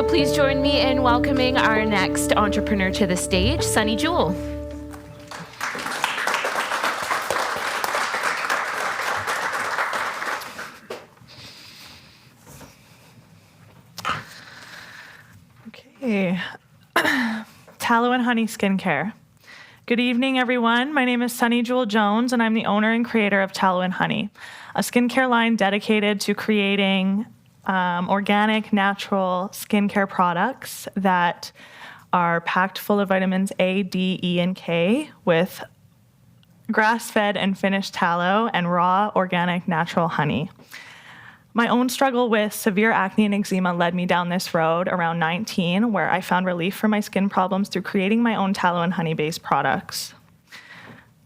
So please join me in welcoming our next entrepreneur to the stage, Sunny Jewel. Okay. Tallow and Honey Skincare. Good evening, everyone. My name is Sunny Jewel Jones, and I'm the owner and creator of Tallow and Honey, a skincare line dedicated to creating organic, natural skincare products that are packed full of vitamins A, D, E, and K with grass-fed and finished tallow and raw, organic, natural honey. My own struggle with severe acne and eczema led me down this road around 19, where I found relief for my skin problems through creating my own tallow and honey-based products.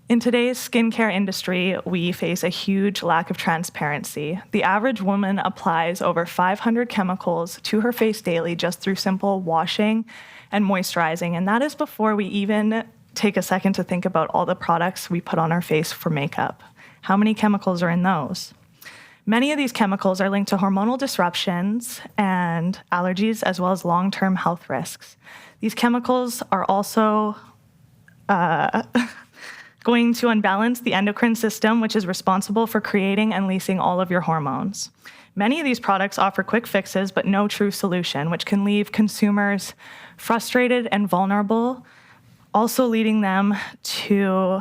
In today's skincare industry, we face a huge lack of transparency. The average woman applies over 500 chemicals to her face daily just through simple washing and moisturizing, and that is before we even take a second to think about all the products we put on our face for makeup. How many chemicals are in those? Many of these chemicals are linked to hormonal disruptions and allergies, as well as long-term health risks. These chemicals are also going to unbalance the endocrine system, which is responsible for creating and releasing all of your hormones. Many of these products offer quick fixes, but no true solution, which can leave consumers frustrated and vulnerable, also leading them to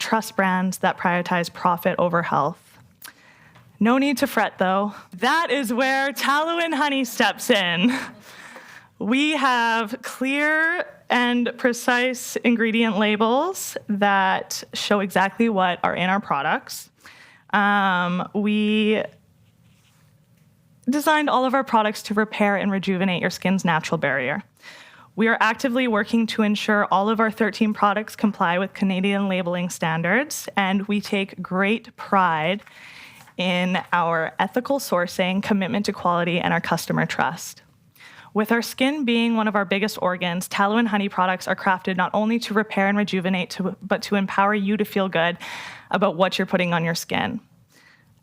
trust brands that prioritize profit over health. No need to fret, though. That is where Tallow and Honey steps in. We have clear and precise ingredient labels that show exactly what are in our products. We designed all of our products to repair and rejuvenate your skin's natural barrier. We are actively working to ensure all of our 13 products comply with Canadian labeling standards, and we take great pride in our ethical sourcing, commitment to quality, and our customer trust. With our skin being one of our biggest organs, Tallow and Honey products are crafted not only to repair and rejuvenate, but to empower you to feel good about what you're putting on your skin.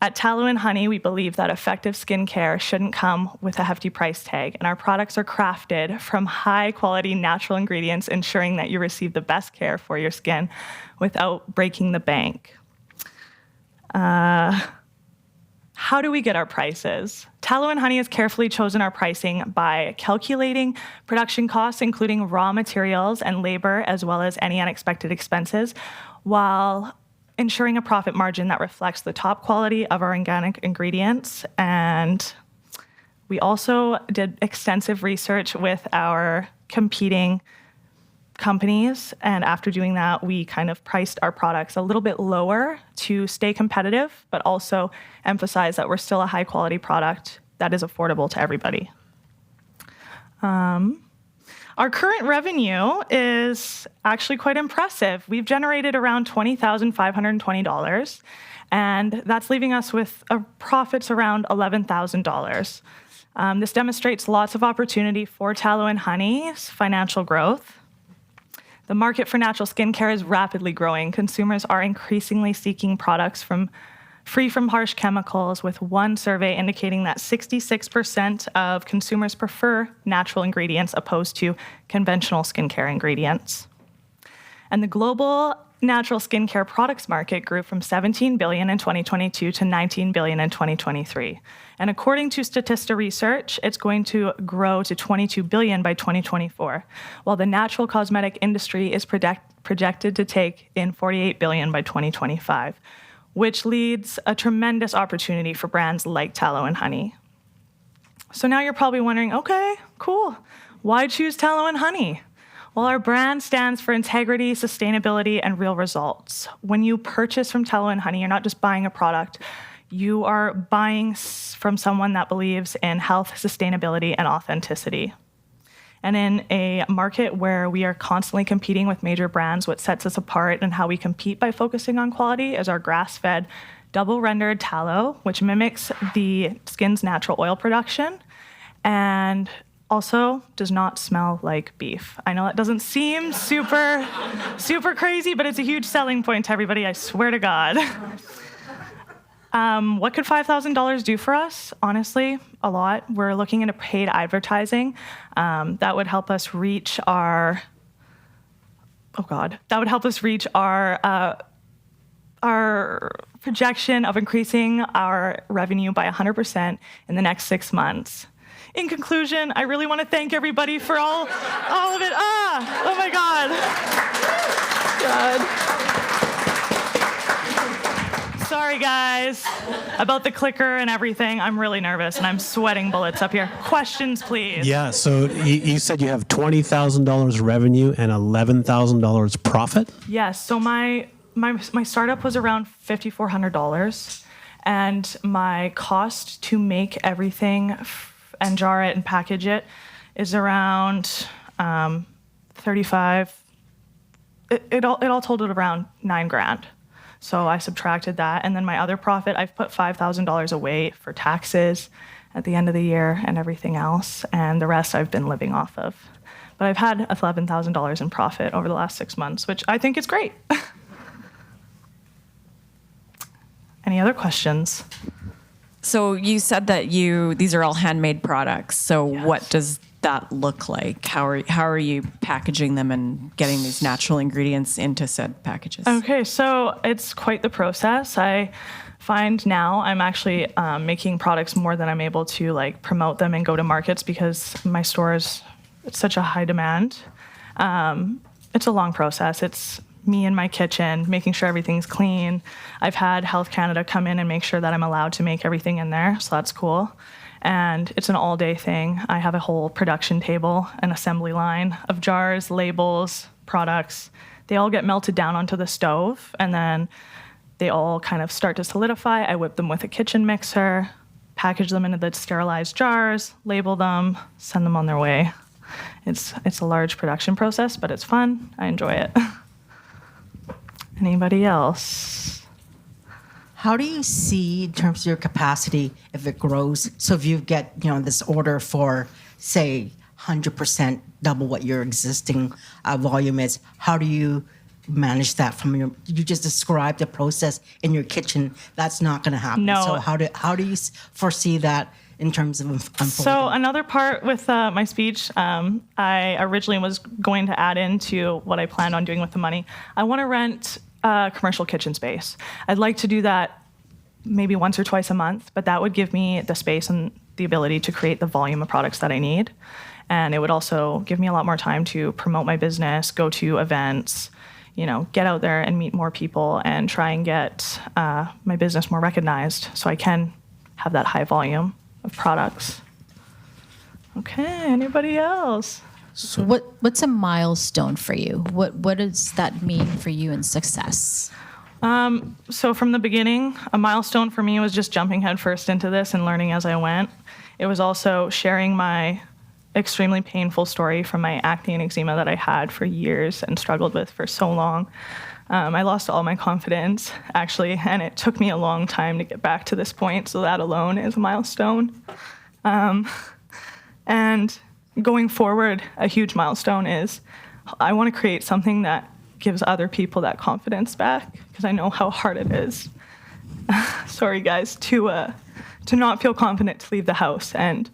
At Tallow and Honey, we believe that effective skincare shouldn't come with a hefty price tag, and our products are crafted from high-quality natural ingredients, ensuring that you receive the best care for your skin without breaking the bank. How do we get our prices? Tallow and Honey has carefully chosen our pricing by calculating production costs, including raw materials and labor, as well as any unexpected expenses, while ensuring a profit margin that reflects the top quality of our organic ingredients. And we also did extensive research with our competing companies, and after doing that, we kind of priced our products a little bit lower to stay competitive, but also emphasize that we're still a high-quality product that is affordable to everybody. Our current revenue is actually quite impressive. We've generated around $20,520, and that's leaving us with profits around $11,000. This demonstrates lots of opportunity for Tallow and Honey's financial growth. The market for natural skincare is rapidly growing. Consumers are increasingly seeking products free from harsh chemicals, with one survey indicating that 66% of consumers prefer natural ingredients opposed to conventional skincare ingredients. And the global natural skincare products market grew from $17 billion in 2022 to $19 billion in 2023. And according to Statista Research, it's going to grow to $22 billion by 2024, while the natural cosmetic industry is projected to take in $48 billion by 2025, which leads a tremendous opportunity for brands like Tallow and Honey. So now you're probably wondering, okay, cool. Why choose Tallow and Honey? Well, our brand stands for integrity, sustainability, and real results. When you purchase from Tallow and Honey, you're not just buying a product, you are buying from someone that believes in health, sustainability, and authenticity. And in a market where we are constantly competing with major brands, what sets us apart and how we compete by focusing on quality is our grass-fed, double-rendered tallow, which mimics the skin's natural oil production, and also does not smell like beef. I know that doesn't seem super crazy, but it's a huge selling point to everybody, I swear to God. What could $5,000 do for us? Honestly, a lot. We're looking into paid advertising. That would help us reach our. That would help us reach our projection of increasing our revenue by 100% in the next 6 months. In conclusion, I really want to thank everybody for all of it. Oh my God. Sorry, guys, about the clicker and everything. I'm really nervous, and I'm sweating bullets up here. Questions, please. Yeah, so you said you have $20,000 revenue and $11,000 profit? Yes, so my startup was around $5,400, and my cost to make everything and jar it and package it is around 35. It all totaled around $9,000. So I subtracted that, and then my other profit, I've put $5,000 away for taxes at the end of the year and everything else, and the rest I've been living off of. But I've had $11,000 in profit over the last 6 months, which I think is great. Any other questions? So you said that these are all handmade products. So Yes. What does that look like? How are you packaging them and getting these natural ingredients into said packages? Okay, so it's quite the process. I find now I'm actually making products more than I'm able to promote them and go to markets because my store it's such a high demand. It's a long process. It's me in my kitchen, making sure everything's clean. I've had Health Canada come in and make sure that I'm allowed to make everything in there, so that's cool. And it's an all-day thing. I have a whole production table, an assembly line of jars, labels, products. They all get melted down onto the stove, and then they all kind of start to solidify. I whip them with a kitchen mixer, package them into the sterilized jars, label them, send them on their way. It's a large production process, but it's fun. I enjoy it. Anybody else? How do you see in terms of your capacity if it grows? So if you get this order for say 100% double what your existing volume is, how do you manage that from your? You just described the process in your kitchen. That's not going to happen. No. So how do you foresee that in terms of unfolding? So another part with my speech, I originally was going to add into what I planned on doing with the money. I want to rent a commercial kitchen space. I'd like to do that maybe once or twice a month, but that would give me the space and the ability to create the volume of products that I need. And it would also give me a lot more time to promote my business, go to events, get out there and meet more people and try and get my business more recognized so I can have that high volume of products. Okay, anybody else? So what's a milestone for you? What does that mean for you in success? So from the beginning, a milestone for me was just jumping headfirst into this and learning as I went. It was also sharing my extremely painful story from my acne and eczema that I had for years and struggled with for so long. I lost all my confidence, actually, and it took me a long time to get back to this point, so that alone is a milestone. And going forward, a huge milestone is I want to create something that gives other people that confidence back, because I know how hard it is. Sorry, guys, to not feel confident to leave the house and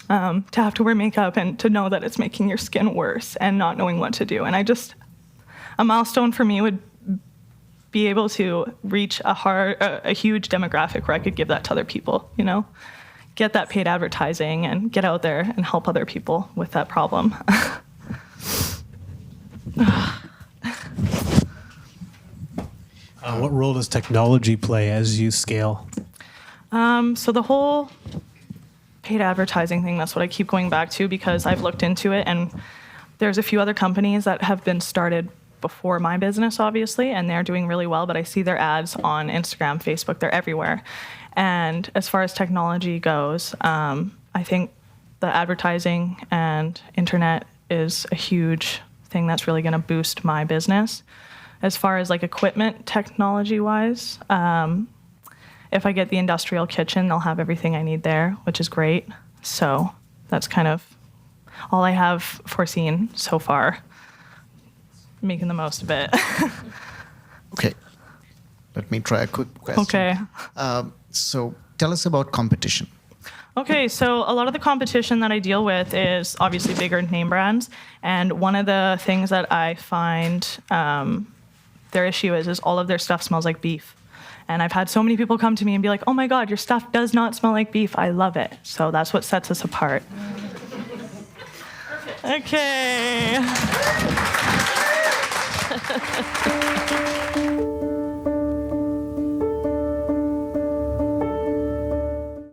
to have to wear makeup and to know that it's making your skin worse and not knowing what to do. And a milestone for me would be able to reach a huge demographic where I could give that to other people, get that paid advertising and get out there and help other people with that problem. What role does technology play as you scale? So the whole paid advertising thing, that's what I keep going back to because I've looked into it, and there's a few other companies that have been started before my business, obviously, and they're doing really well, but I see their ads on Instagram, Facebook, they're everywhere. And as far as technology goes, I think the advertising and internet is a huge thing that's really going to boost my business. As far as equipment technology-wise, if I get the industrial kitchen, they'll have everything I need there, which is great. So that's kind of all I have foreseen so far, making the most of it. Okay. Let me try a quick question. Okay. So tell us about competition. Okay, so a lot of the competition that I deal with is obviously bigger name brands, and one of the things that I find their issue is all of their stuff smells like beef. And I've had so many people come to me and be like, oh my God, your stuff does not smell like beef. I love it. So that's what sets us apart. Okay.